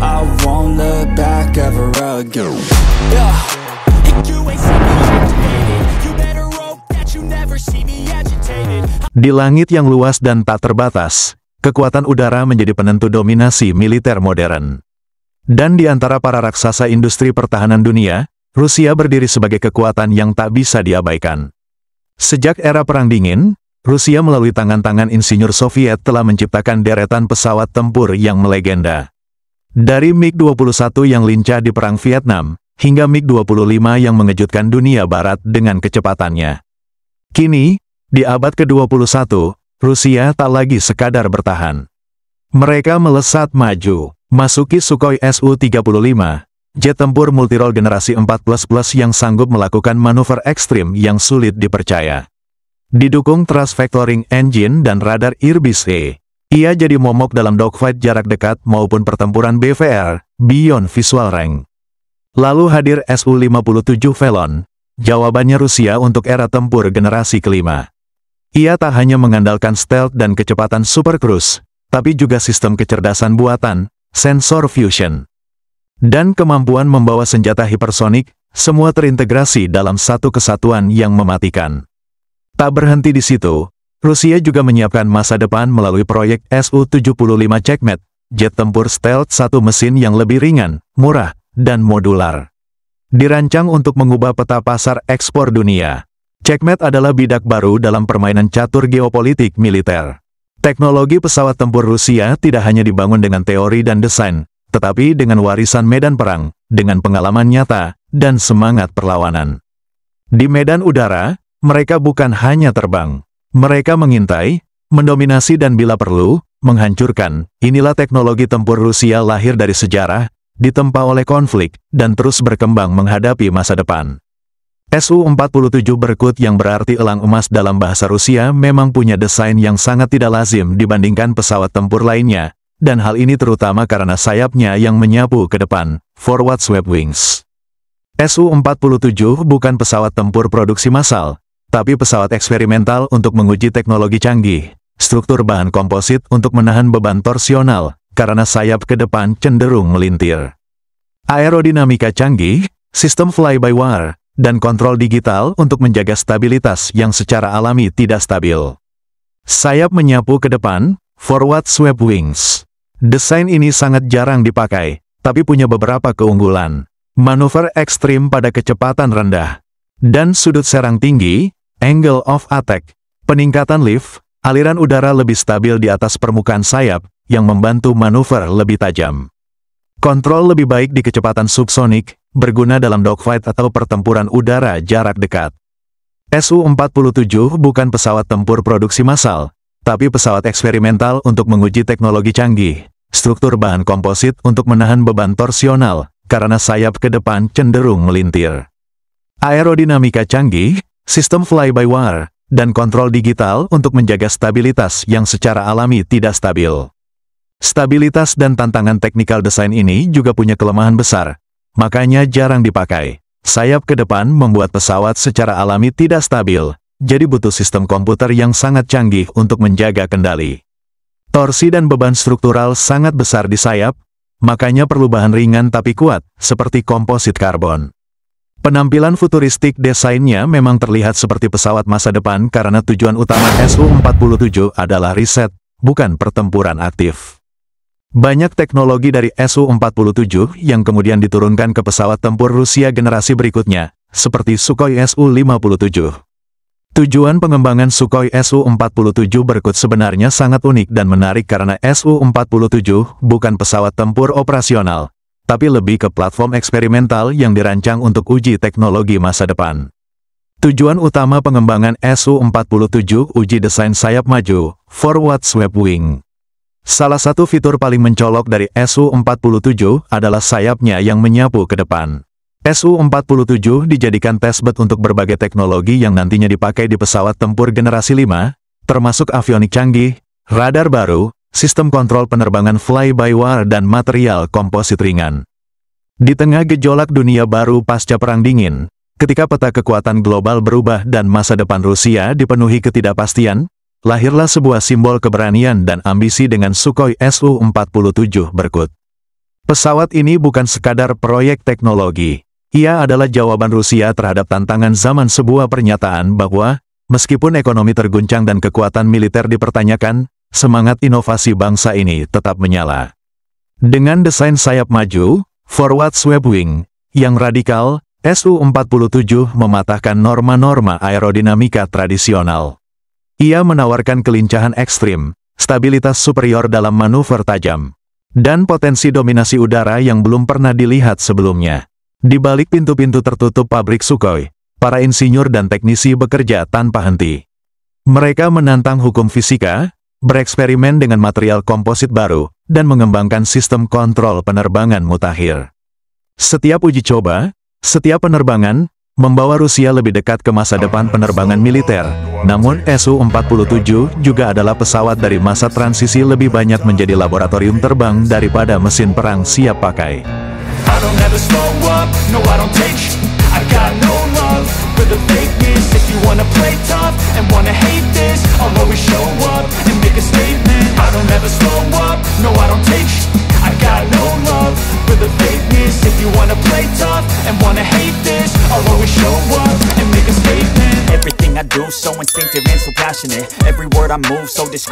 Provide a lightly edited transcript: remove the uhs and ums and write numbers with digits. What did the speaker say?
I won't look back ever again. Yeah. You ain't see me activated. You better hope that you never see me agitated. Di langit yang luas dan tak terbatas, kekuatan udara menjadi penentu dominasi militer modern. Dan di antara para raksasa industri pertahanan dunia, Rusia berdiri sebagai kekuatan yang tak bisa diabaikan. Sejak era Perang Dingin, Rusia melalui tangan-tangan insinyur Soviet telah menciptakan deretan pesawat tempur yang melegenda. Dari MiG-21 yang lincah di Perang Vietnam, hingga MiG-25 yang mengejutkan dunia barat dengan kecepatannya. Kini, di abad ke-21, Rusia tak lagi sekadar bertahan. Mereka melesat maju, masuki Sukhoi Su-35, jet tempur multirol generasi 4++ yang sanggup melakukan manuver ekstrim yang sulit dipercaya. Didukung thrust vectoring engine dan radar IRBIS-E, ia jadi momok dalam dogfight jarak dekat maupun pertempuran BVR, Beyond Visual Range. Lalu hadir Su-57 Velon, jawabannya Rusia untuk era tempur generasi kelima. Ia tak hanya mengandalkan stealth dan kecepatan super cruise, tapi juga sistem kecerdasan buatan, sensor fusion, dan kemampuan membawa senjata hipersonik, semua terintegrasi dalam satu kesatuan yang mematikan. Tak berhenti di situ, Rusia juga menyiapkan masa depan melalui proyek Su-75 Checkmate, jet tempur stealth satu mesin yang lebih ringan, murah, dan modular. Dirancang untuk mengubah peta pasar ekspor dunia, Checkmate adalah bidak baru dalam permainan catur geopolitik militer. Teknologi pesawat tempur Rusia tidak hanya dibangun dengan teori dan desain, tetapi dengan warisan medan perang, dengan pengalaman nyata, dan semangat perlawanan. Di medan udara, mereka bukan hanya terbang. Mereka mengintai, mendominasi dan bila perlu, menghancurkan. Inilah teknologi tempur Rusia lahir dari sejarah, ditempa oleh konflik, dan terus berkembang menghadapi masa depan. Su-47 Berkut yang berarti elang emas dalam bahasa Rusia memang punya desain yang sangat tidak lazim dibandingkan pesawat tempur lainnya, dan hal ini terutama karena sayapnya yang menyapu ke depan, forward swept wings. Su-47 bukan pesawat tempur produksi massal, tapi pesawat eksperimental untuk menguji teknologi canggih, struktur bahan komposit untuk menahan beban torsional, karena sayap ke depan cenderung melintir. Aerodinamika canggih, sistem fly-by-wire, dan kontrol digital untuk menjaga stabilitas yang secara alami tidak stabil. Sayap menyapu ke depan, forward swept wings. Desain ini sangat jarang dipakai, tapi punya beberapa keunggulan. Manuver ekstrim pada kecepatan rendah, dan sudut serang tinggi, angle of attack, peningkatan lift, aliran udara lebih stabil di atas permukaan sayap, yang membantu manuver lebih tajam. Kontrol lebih baik di kecepatan subsonik, berguna dalam dogfight atau pertempuran udara jarak dekat. Su-47 bukan pesawat tempur produksi massal, tapi pesawat eksperimental untuk menguji teknologi canggih, struktur bahan komposit untuk menahan beban torsional, karena sayap ke depan cenderung melintir. Aerodinamika canggih, sistem fly-by-wire, dan kontrol digital untuk menjaga stabilitas yang secara alami tidak stabil. Stabilitas dan tantangan teknikal desain ini juga punya kelemahan besar, makanya jarang dipakai. Sayap ke depan membuat pesawat secara alami tidak stabil, jadi butuh sistem komputer yang sangat canggih untuk menjaga kendali. Torsi dan beban struktural sangat besar di sayap, makanya perlu bahan ringan tapi kuat, seperti komposit karbon. Penampilan futuristik desainnya memang terlihat seperti pesawat masa depan karena tujuan utama Su-47 adalah riset, bukan pertempuran aktif. Banyak teknologi dari Su-47 yang kemudian diturunkan ke pesawat tempur Rusia generasi berikutnya, seperti Sukhoi Su-57. Tujuan pengembangan Sukhoi Su-47 Berkut sebenarnya sangat unik dan menarik karena Su-47 bukan pesawat tempur operasional, tapi lebih ke platform eksperimental yang dirancang untuk uji teknologi masa depan. Tujuan utama pengembangan Su-47 uji desain sayap maju, forward swept wing. Salah satu fitur paling mencolok dari Su-47 adalah sayapnya yang menyapu ke depan. Su-47 dijadikan testbed untuk berbagai teknologi yang nantinya dipakai di pesawat tempur generasi 5, termasuk avionik canggih, radar baru, sistem kontrol penerbangan fly-by-wire dan material komposit ringan. Di tengah gejolak dunia baru pasca Perang Dingin, ketika peta kekuatan global berubah dan masa depan Rusia dipenuhi ketidakpastian, lahirlah sebuah simbol keberanian dan ambisi dengan Sukhoi Su-47 Berkut. Pesawat ini bukan sekadar proyek teknologi. Ia adalah jawaban Rusia terhadap tantangan zaman, sebuah pernyataan bahwa, meskipun ekonomi terguncang dan kekuatan militer dipertanyakan, semangat inovasi bangsa ini tetap menyala. Dengan desain sayap maju, forward sweep wing, yang radikal, Su-47 mematahkan norma-norma aerodinamika tradisional. Ia menawarkan kelincahan ekstrim, stabilitas superior dalam manuver tajam, dan potensi dominasi udara yang belum pernah dilihat sebelumnya. Di balik pintu-pintu tertutup pabrik Sukhoi, para insinyur dan teknisi bekerja tanpa henti. Mereka menantang hukum fisika, bereksperimen dengan material komposit baru, dan mengembangkan sistem kontrol penerbangan mutakhir. Setiap uji coba, setiap penerbangan, membawa Rusia lebih dekat ke masa depan penerbangan militer. Namun Su-47 juga adalah pesawat dari masa transisi, lebih banyak menjadi laboratorium terbang daripada mesin perang siap pakai. I don't ever slow up, no I don't take sh**. I got no love for the fakeness. If you wanna play tough and wanna hate this, I'll always show up and make a statement. I don't ever slow up, no I don't take sh**. I got no love for the fakeness. If you wanna play tough and wanna hate this, I'll always show up and make a statement. Everything I do so instinctive and so passionate. Every word I move so discreet.